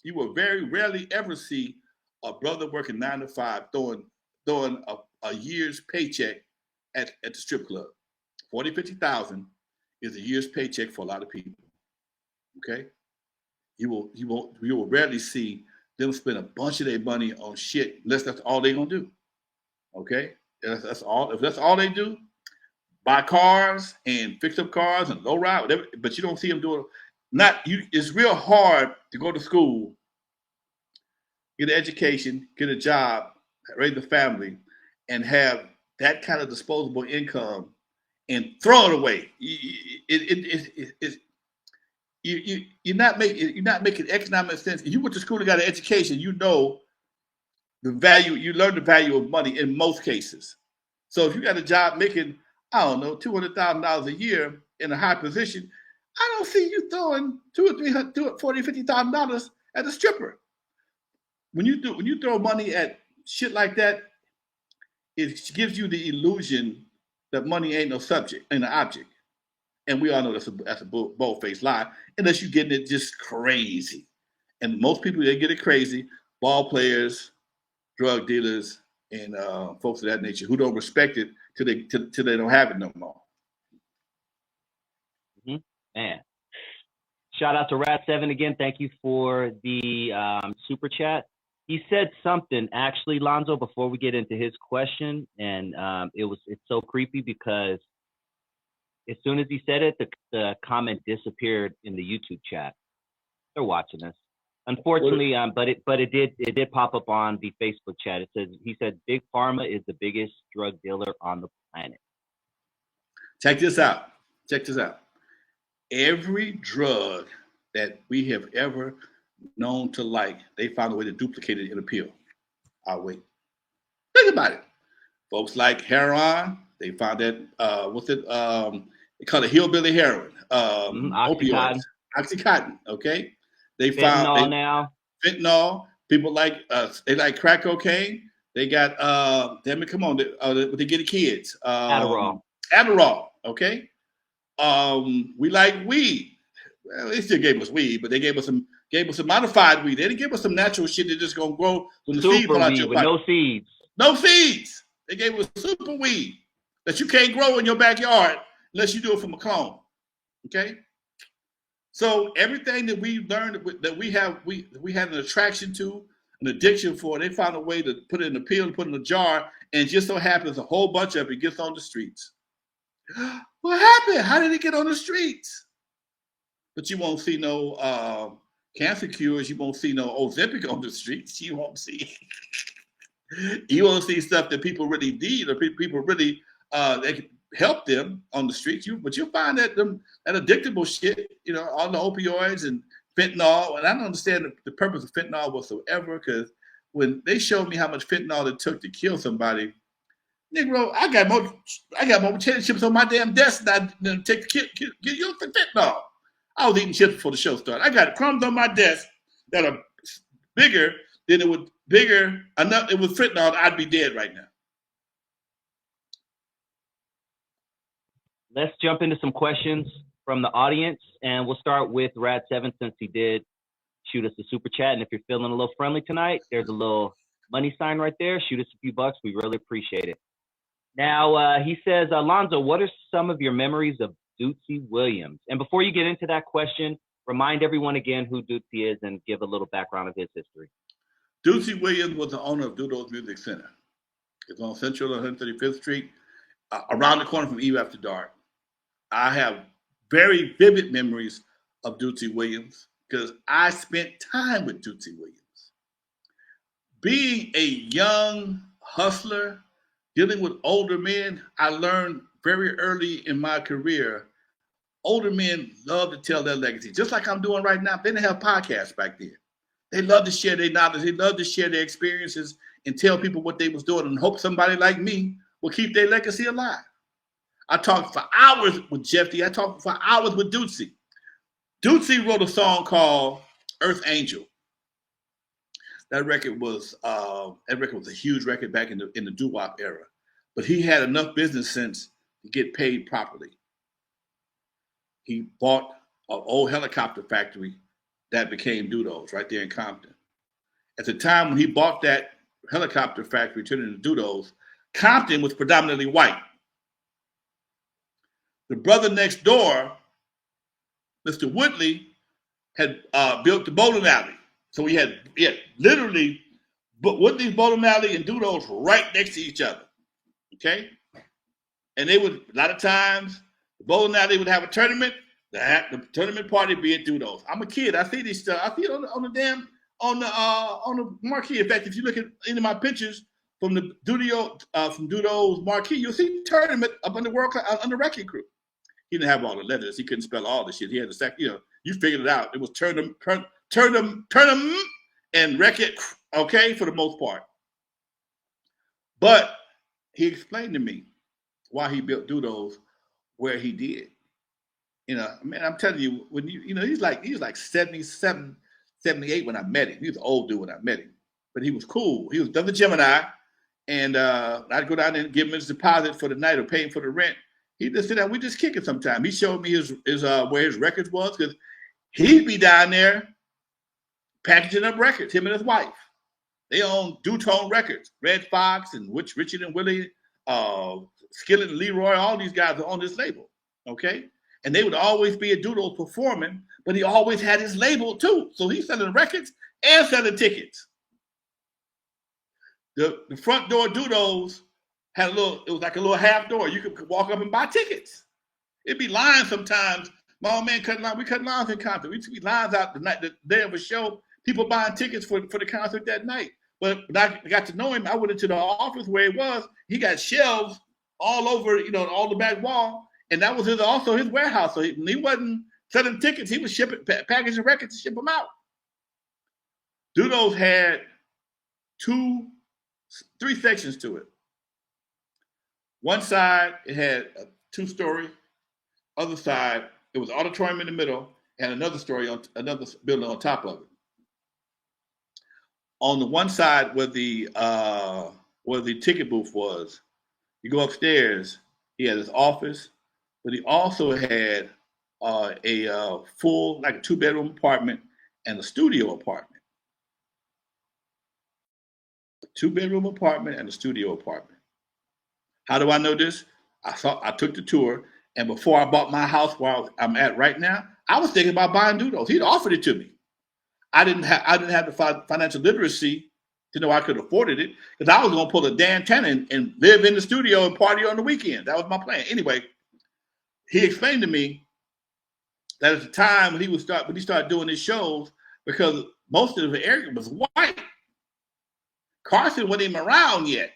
You will very rarely ever see a brother working 9 to 5 throwing a year's paycheck at the strip club. 40, 50,000 is a year's paycheck for a lot of people. Okay, you will rarely see them spend a bunch of their money on shit unless that's all they're gonna do. Okay, that's all. If that's all they do, buy cars and fix up cars and low ride, whatever. But you don't see them doing. Not you. It's real hard to go to school, get an education, get a job, raise a family, and have that kind of disposable income and throw it away. You're not making economic sense. If you went to school and got an education, you know the value. You learn the value of money in most cases. So if you got a job making, I don't know, $200,000 a year in a high position, I don't see you throwing $200,000, $50,000 at a stripper. When you throw money at shit like that, it gives you the illusion that money ain't no subject, ain't an object. And we all know that's a bold-faced lie, unless you're getting it just crazy. And most people, they get it crazy, ball players, drug dealers, and folks of that nature who don't respect it till they don't have it no more. Mm-hmm. Man. Shout out to Rat7 again. Thank you for the super chat. He said something, actually, Lonzo, before we get into his question, and it's so creepy because as soon as he said it, the comment disappeared in the YouTube chat. They're watching us, unfortunately. But it did pop up on the Facebook chat. He said Big Pharma is the biggest drug dealer on the planet. Check this out. Every drug that we have ever known to like, they found a way to duplicate it in a pill. I'll wait. Think about it. Folks like heroin, they found that they call it hillbilly heroin. Opioids. Oxycontin, okay? They found fentanyl. People like they like crack cocaine. They got what they get the kids. Adderall, okay? We like weed. Well, they still gave us weed, but they gave us some modified weed. They didn't give us some natural shit that's just gonna grow when the seed fall out your body. No seeds. No seeds. They gave us super weed that you can't grow in your backyard unless you do it from a clone. Okay. So everything that we learned that we had an attraction to, an addiction for, they found a way to put it in a pill, put it in a jar, and just so happens a whole bunch of it gets on the streets. What happened? How did it get on the streets? But you won't see no cancer cures. You won't see no Ozempic on the streets. You won't see stuff that people really need or people really they can help them on the streets. But you'll find that that addictable shit, all the opioids and fentanyl. And I don't understand the purpose of fentanyl whatsoever, because when they showed me how much fentanyl it took to kill somebody, Negro, I got more potato chips on my damn desk than take get you for fentanyl. I was eating chips before the show started. I got crumbs on my desk that are bigger than it was enough. It was fentanyl. I'd be dead right now. Let's jump into some questions from the audience, and we'll start with Rad7 since he did shoot us a super chat. And if you're feeling a little friendly tonight, there's a little money sign right there. Shoot us a few bucks. We really appreciate it. Now, he says, Lonzo, what are some of your memories of Dootsie Williams? And before you get into that question, remind everyone again who Dootsie is and give a little background of his history. Dootsie Williams was the owner of Doodle's Music Center. It's on Central 135th Street, around the corner from Eve After Dark. I have very vivid memories of Dootsie Williams because I spent time with Dootsie Williams. Being a young hustler, dealing with older men, I learned very early in my career, older men love to tell their legacy, just like I'm doing right now. They didn't have podcasts back then. They love to share their knowledge. They love to share their experiences and tell people what they was doing and hope somebody like me will keep their legacy alive. I talked for hours with Jeffy. I talked for hours with Dootsie. Dootsie wrote a song called Earth Angel. That record was a huge record back in the N.W.A era. But he had enough business sense to get paid properly. He bought an old helicopter factory that became Doodles right there in Compton. At the time when he bought that helicopter factory, turned it into Doodles, Compton was predominantly white. The brother next door, Mr. Woodley, had built the bowling alley. So we had literally Woodley's bowling alley and Doodles right next to each other. Okay? And they would, a lot of times, the bowling alley would have a tournament. The tournament party be at Doodles. I'm a kid. I see these stuff. I see it on the marquee. In fact, if you look at any of my pictures from the from Doodles marquee, you'll see tournament up on the on the wrecking crew. He didn't have all the letters. He couldn't spell all the shit. He had you figured it out. It was turn them, and wreck it. Okay, for the most part. But he explained to me why he built Doodles where he did. Man, I'm telling you, when he's like 77, 78 when I met him. He was an old dude when I met him, but he was cool. He was another Gemini, and I'd go down there and give him his deposit for the night or pay him for the rent. He just sit down. We just kick it sometime. He showed me his where his records was, because he'd be down there packaging up records. Him and his wife. They own Dutone Records, Red Fox and Richard and Willie, Skillet and Leroy. All these guys are on this label. Okay. And they would always be at Doodles performing, but he always had his label too. So he's selling records and selling tickets. The front door Doodles had it was like a little half door. You could walk up and buy tickets. It'd be lines sometimes. My old man cut lines. We cut lines in Compton. We used to be lines out the day of a show. People buying tickets for the concert that night. But when I got to know him, I went into the office where he was. He got shelves all over, all the back wall. And that was also his warehouse. So he wasn't selling tickets. He was packaging records to ship them out. Doodles had 3 sections to it. One side, it had a 2-story. Other side, it was an auditorium in the middle and another building on top of it. On the one side where the ticket booth was, you go upstairs, he had his office, but he also had a full, like a 2-bedroom apartment and a studio apartment. A 2-bedroom apartment and a studio apartment. How do I know this? I took the tour, and before I bought my house where I'm at right now, I was thinking about buying Doodles. He'd offered it to me. I didn't have the financial literacy to know I could afford it, because I was going to pull a Dan Tennant and live in the studio and party on the weekend. That was my plan. Anyway, he explained to me that at the time when he started doing his shows, because most of the area was white, Carson wasn't even around yet.